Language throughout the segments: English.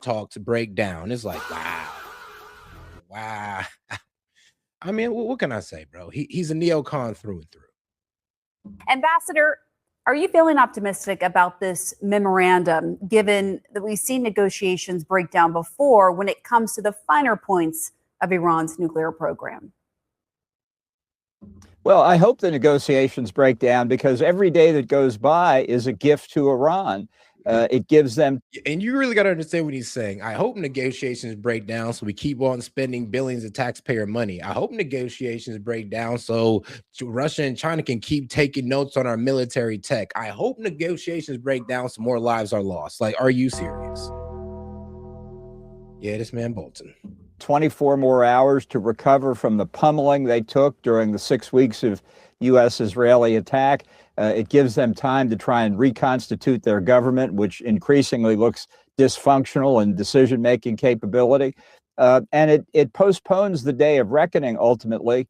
talks break down. It's like, wow, wow. I mean, what can I say, bro? He's a neocon through and through. Ambassador, are you feeling optimistic about this memorandum, given that we've seen negotiations break down before when it comes to the finer points of Iran's nuclear program? Well, I hope the negotiations break down, because every day that goes by is a gift to Iran. It gives them. And you really got to understand what he's saying. I hope negotiations break down so we keep on spending billions of taxpayer money. I hope negotiations break down so Russia and China can keep taking notes on our military tech. I hope negotiations break down so more lives are lost. Like, are you serious? Yeah, this man Bolton. 24 more hours to recover from the pummeling they took during the 6 weeks of U.S.-Israeli attack. It gives them time to try and reconstitute their government, which increasingly looks dysfunctional in decision-making capability. And it postpones the day of reckoning, ultimately,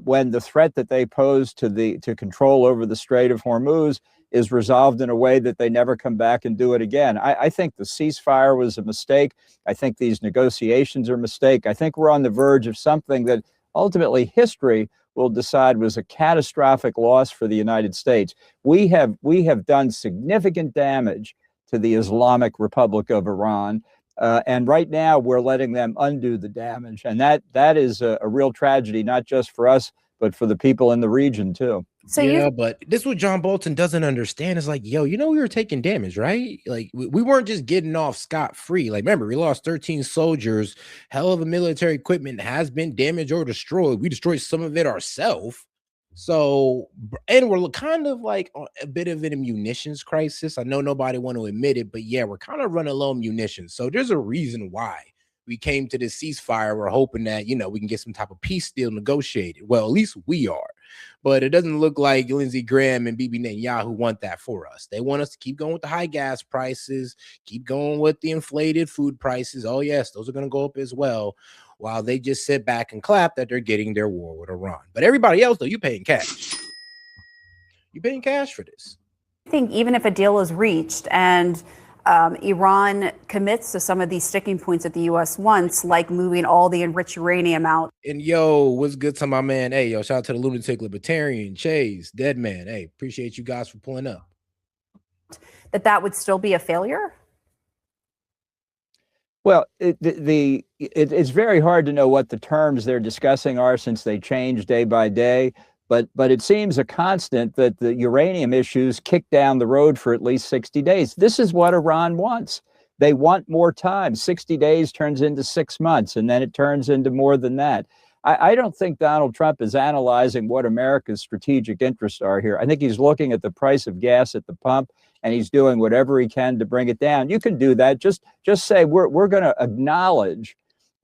when the threat that they pose to control over the Strait of Hormuz is resolved in a way that they never come back and do it again. I think the ceasefire was a mistake. I think these negotiations are a mistake. I think we're on the verge of something that ultimately history will decide was a catastrophic loss for the United States. We have done significant damage to the Islamic Republic of Iran. And right now we're letting them undo the damage. And that is a real tragedy, not just for us, but for the people in the region too. So yeah, but this is what John Bolton doesn't understand. Is like, yo, we were taking damage, right? Like we weren't just getting off scot-free. Like, remember, we lost 13 soldiers. Hell of a military equipment has been damaged or destroyed. We destroyed some of it ourselves. So, and we're kind of like a bit of an munitions crisis. I know nobody want to admit it, but yeah, we're kind of running low on munitions. So there's a reason why we came to this ceasefire. We're hoping that, we can get some type of peace deal negotiated. Well, at least we are. But it doesn't look like Lindsey Graham and Bibi Netanyahu want that for us. They want us to keep going with the high gas prices, keep going with the inflated food prices. Oh, yes, those are going to go up as well, while they just sit back and clap that they're getting their war with Iran. But everybody else, though, you paying cash. You paying cash for this. I think even if a deal is reached and Iran commits to some of these sticking points that the U.S. wants, like moving all the enriched uranium out. And yo, what's good to my man? Hey, yo, shout out to the lunatic libertarian, Chase, Dead Man. Hey, appreciate you guys for pulling up. That would still be a failure? Well, it's very hard to know what the terms they're discussing are, since they change day by day. But it seems a constant that the uranium issues kick down the road for at least 60 days. This is what Iran wants. They want more time. 60 days turns into 6 months, and then it turns into more than that. I don't think Donald Trump is analyzing what America's strategic interests are here. I think he's looking at the price of gas at the pump, and he's doing whatever he can to bring it down. You can do that. Just say we're going to acknowledge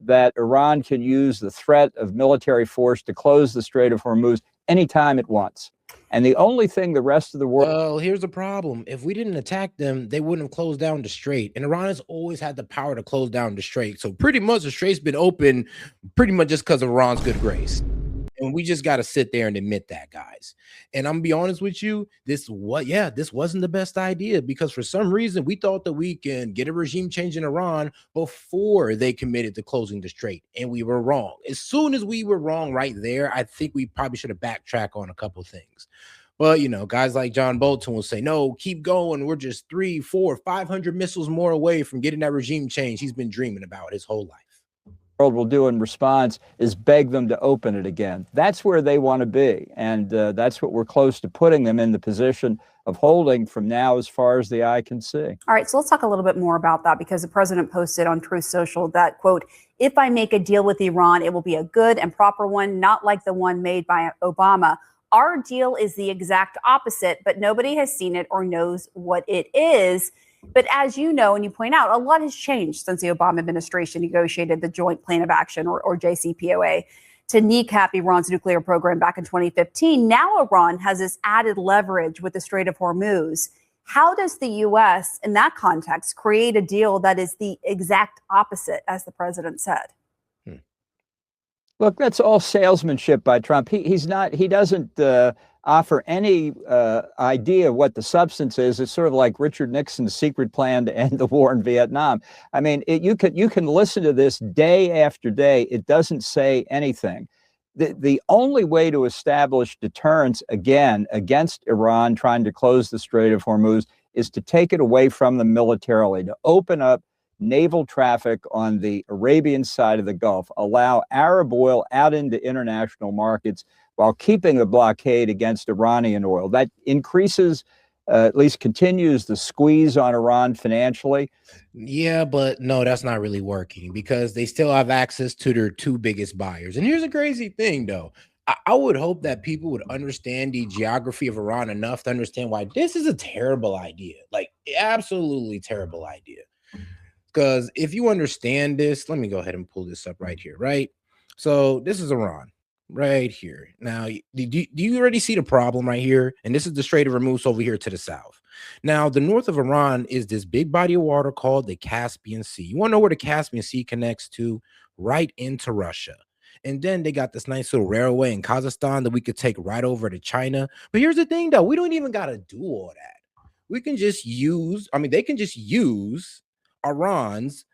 that Iran can use the threat of military force to close the Strait of Hormuz anytime it wants. And the only thing the rest of the world... Well, here's the problem. If we didn't attack them, they wouldn't have closed down the strait. And Iran has always had the power to close down the strait. So pretty much the strait's been open pretty much just because of Iran's good grace. And we just got to sit there and admit that, guys. And I'm gonna be honest with you, this wasn't the best idea, because for some reason we thought that we can get a regime change in Iran before they committed to closing the strait, and we were wrong. As soon as we were wrong right there, I think we probably should have backtracked on a couple things. But guys like John Bolton will say, no, keep going. We're just 300, 400, 500 missiles more away from getting that regime change he's been dreaming about his whole life. Will do in response is beg them to open it again. That's where they want to be. And that's what we're close to putting them in the position of holding from now as far as the eye can see. All right, so let's talk a little bit more about that, because the president posted on Truth Social that, quote, if I make a deal with Iran, it will be a good and proper one, not like the one made by Obama. Our deal is the exact opposite, but nobody has seen it or knows what it is. But as you know, and you point out, a lot has changed since the Obama administration negotiated the Joint Plan of Action, or JCPOA, to kneecap Iran's nuclear program back in 2015. Now Iran has this added leverage with the Strait of Hormuz. How does the U.S., in that context, create a deal that is the exact opposite, as the president said? Look, that's all salesmanship by Trump. He doesn't offer any idea of what the substance is. It's sort of like Richard Nixon's secret plan to end the war in Vietnam. I mean, you can listen to this day after day. It doesn't say anything. The only way to establish deterrence again against Iran trying to close the Strait of Hormuz is to take it away from them militarily, to open up naval traffic on the Arabian side of the Gulf, allow Arab oil out into international markets while keeping a blockade against Iranian oil. That increases, at least continues the squeeze on Iran financially. Yeah, but no, that's not really working because they still have access to their two biggest buyers. And here's a crazy thing, though. I would hope that people would understand the geography of Iran enough to understand why this is a terrible idea, like absolutely terrible idea. Because if you understand this, let me go ahead and pull this up right here, right? So this is Iran right here. Now, do you already see the problem right here? And this is the Strait of Hormuz over here to the south. Now, the north of Iran is this big body of water called the Caspian Sea. You want to know where the Caspian Sea connects to? Right into Russia. And then they got this nice little railway in Kazakhstan that we could take right over to China. But here's the thing, though. We don't even got to do all that. We can just use, I mean, they can just use Iran's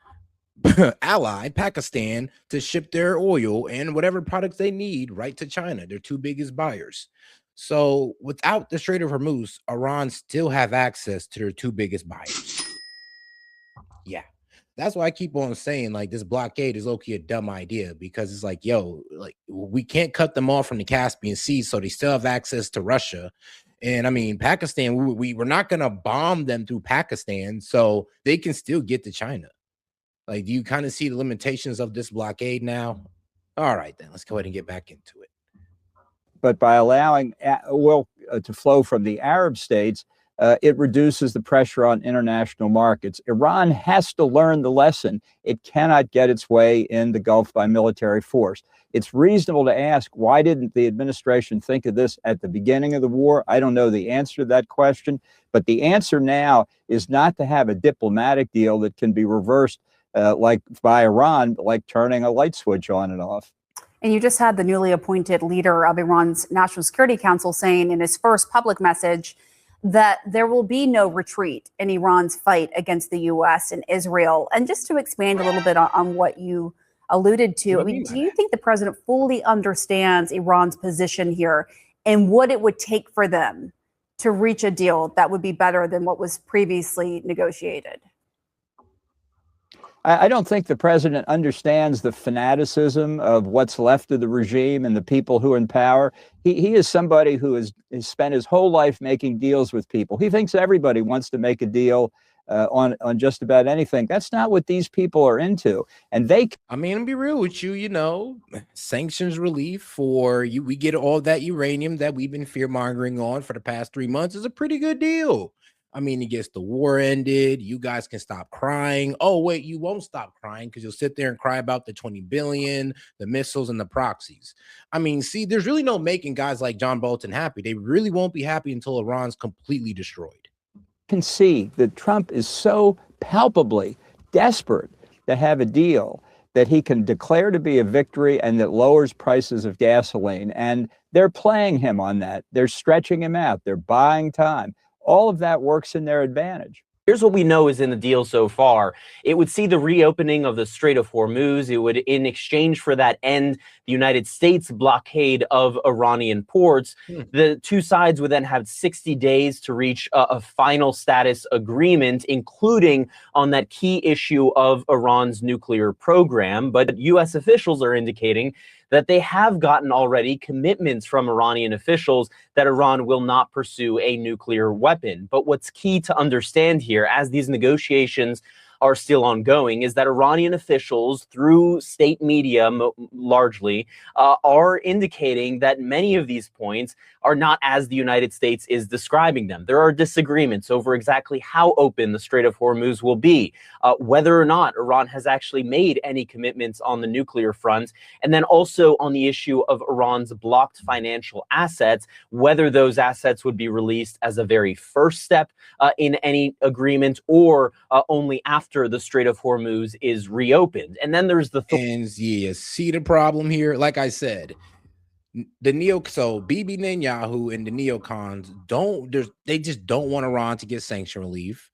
ally, Pakistan, to ship their oil and whatever products they need right to China, their two biggest buyers. So without the Strait of Hormuz, Iran still have access to their two biggest buyers. Yeah. That's why I keep on saying like this blockade is low-key a dumb idea because it's like, yo, like we can't cut them off from the Caspian Sea, so they still have access to Russia. And I mean, Pakistan, we're not going to bomb them through Pakistan, so they can still get to China. Like, do you kind of see the limitations of this blockade now? All right, then let's go ahead and get back into it. But by allowing oil to flow from the Arab states, it reduces the pressure on international markets. Iran has to learn the lesson. It cannot get its way in the Gulf by military force. It's reasonable to ask, why didn't the administration think of this at the beginning of the war? I don't know the answer to that question, but the answer now is not to have a diplomatic deal that can be reversed like by Iran, like turning a light switch on and off. And you just had the newly appointed leader of Iran's National Security Council saying in his first public message that there will be no retreat in Iran's fight against the U.S. and Israel. And just to expand a little bit on what you alluded to, I mean, do you think the president fully understands Iran's position here and what it would take for them to reach a deal that would be better than what was previously negotiated? I don't think the president understands the fanaticism of what's left of the regime and the people who are in power. He is somebody who has spent his whole life making deals with people. He thinks everybody wants to make a deal on just about anything. That's not what these people are into. And they, I mean, I'll be real with you, you know, sanctions relief for you. We get all that uranium that we've been fear mongering on for the past 3 months is a pretty good deal. I mean, it gets the war ended. You guys can stop crying. Oh, wait, you won't stop crying because you'll sit there and cry about the 20 billion, the missiles and the proxies. I mean, see, there's really no making guys like John Bolton happy. They really won't be happy until Iran's completely destroyed. Can see that Trump is so palpably desperate to have a deal that he can declare to be a victory and that lowers prices of gasoline. And they're playing him on that. They're stretching him out. They're buying time. All of that works in their advantage. Here's what we know is in the deal so far. It would see the reopening of the Strait of Hormuz. It would, in exchange for that, end the United States blockade of Iranian ports. The two sides would then have 60 days to reach a final status agreement, including on that key issue of Iran's nuclear program. But U.S. officials are indicating that they have gotten already commitments from Iranian officials that Iran will not pursue a nuclear weapon. But what's key to understand here, as these negotiations are still ongoing, is that Iranian officials, through state media largely, are indicating that many of these points are not as the United States is describing them. There are disagreements over exactly how open the Strait of Hormuz will be, whether or not Iran has actually made any commitments on the nuclear front, and then also on the issue of Iran's blocked financial assets, whether those assets would be released as a very first step in any agreement or only after the Strait of Hormuz is reopened. And then there's the and yeah, see the problem here. Like I said, So Bibi Netanyahu and the neocons they just don't want Iran to get sanction relief.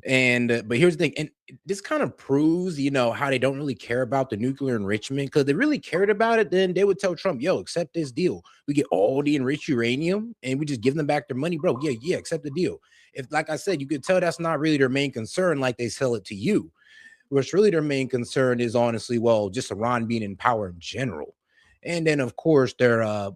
And but here's the thing, and this kind of proves, how they don't really care about the nuclear enrichment. Because they really cared about it, then they would tell Trump, "Yo, accept this deal. We get all the enriched uranium, and we just give them back their money, bro. Yeah, accept the deal." If, like I said, you could tell that's not really their main concern, like they sell it to you. What's really their main concern is honestly, well, just Iran being in power in general, and then of course their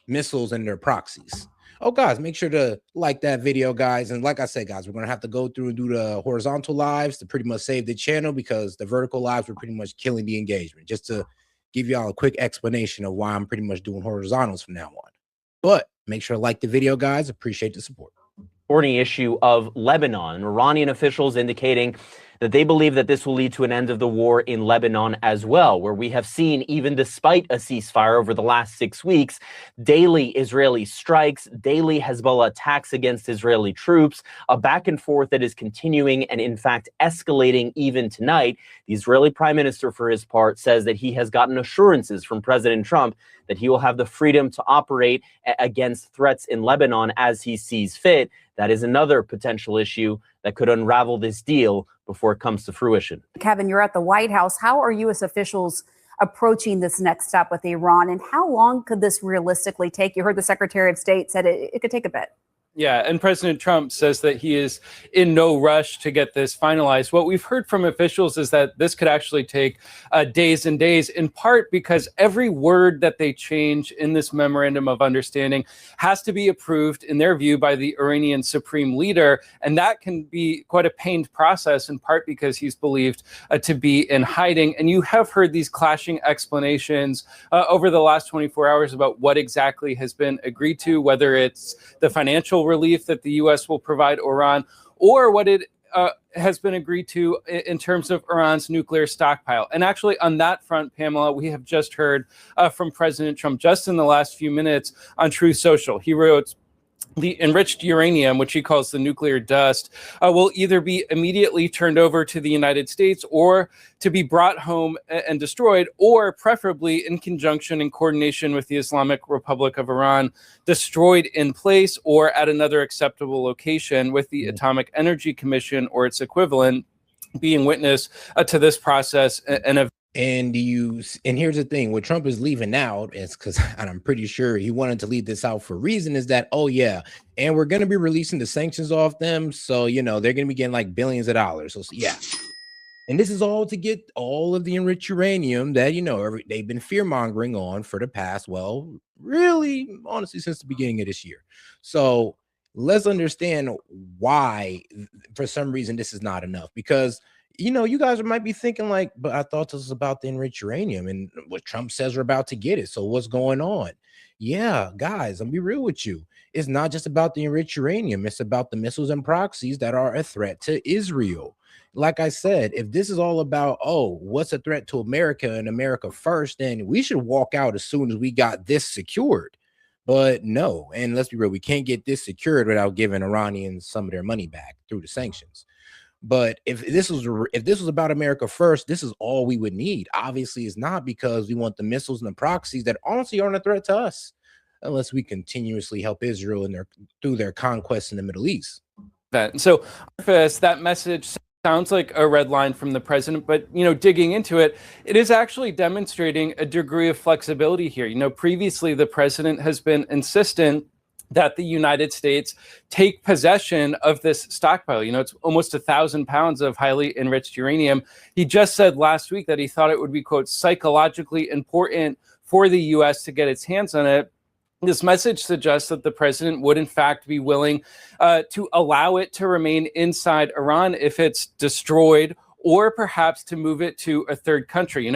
missiles and their proxies. Oh, guys, make sure to like that video, guys. And like I said, guys, we're going to have to go through and do the horizontal lives to pretty much save the channel, because the vertical lives were pretty much killing the engagement. Just to give y'all a quick explanation of why I'm pretty much doing horizontals from now on. But make sure to like the video, guys. Appreciate the support. Important issue of Lebanon. Iranian officials indicating that they believe that this will lead to an end of the war in Lebanon as well, where we have seen, even despite a ceasefire over the last 6 weeks, daily Israeli strikes, daily Hezbollah attacks against Israeli troops, a back and forth that is continuing and in fact escalating even tonight. The Israeli prime minister, for his part, says that he has gotten assurances from President Trump that he will have the freedom to operate against threats in Lebanon as he sees fit. That is another potential issue that could unravel this deal before it comes to fruition. Kevin, you're at the White House. How are U.S. officials approaching this next step with Iran, and how long could this realistically take? You heard the Secretary of State said it could take a bit. Yeah, and President Trump says that he is in no rush to get this finalized. What we've heard from officials is that this could actually take days and days, in part because every word that they change in this memorandum of understanding has to be approved, in their view, by the Iranian supreme leader. And that can be quite a pained process, in part because he's believed to be in hiding. And you have heard these clashing explanations over the last 24 hours about what exactly has been agreed to, whether it's the financial relief that the U.S. will provide Iran, or what it has been agreed to in terms of Iran's nuclear stockpile. And actually, on that front, Pamela, we have just heard from President Trump just in the last few minutes on Truth Social. He wrote, the enriched uranium, which he calls the nuclear dust, will either be immediately turned over to the United States or to be brought home and destroyed, or preferably in conjunction and coordination with the Islamic Republic of Iran, destroyed in place or at another acceptable location, with the Atomic Energy Commission or its equivalent being witness to this process And here's the thing, what Trump is leaving out is, because I'm pretty sure he wanted to leave this out for a reason, is that, oh yeah, and we're going to be releasing the sanctions off them, so they're going to be getting like billions of dollars. So yeah, and this is all to get all of the enriched uranium that they've been fear mongering on for the past, well, really, honestly, since the beginning of this year. So let's understand why, for some reason, this is not enough, because you guys might be thinking like, but I thought this was about the enriched uranium, and what Trump says we're about to get it. So what's going on? Yeah, guys, I'm be real with you. It's not just about the enriched uranium. It's about the missiles and proxies that are a threat to Israel. Like I said, if this is all about, oh, what's a threat to America and America first, then we should walk out as soon as we got this secured. But no, and let's be real, we can't get this secured without giving Iranians some of their money back through the sanctions. But if this was about America first, this is all we would need. Obviously, it's not, because we want the missiles and the proxies that honestly aren't a threat to us, unless we continuously help Israel through their conquests in the Middle East. So that message sounds like a red line from the president, but digging into it, it is actually demonstrating a degree of flexibility here. Previously the president has been insistent that the United States take possession of this stockpile. It's almost 1,000 pounds of highly enriched uranium. He just said last week that he thought it would be, quote, psychologically important for the U.S. to get its hands on it. This message suggests that the president would, in fact, be willing to allow it to remain inside Iran if it's destroyed, or perhaps to move it to a third country.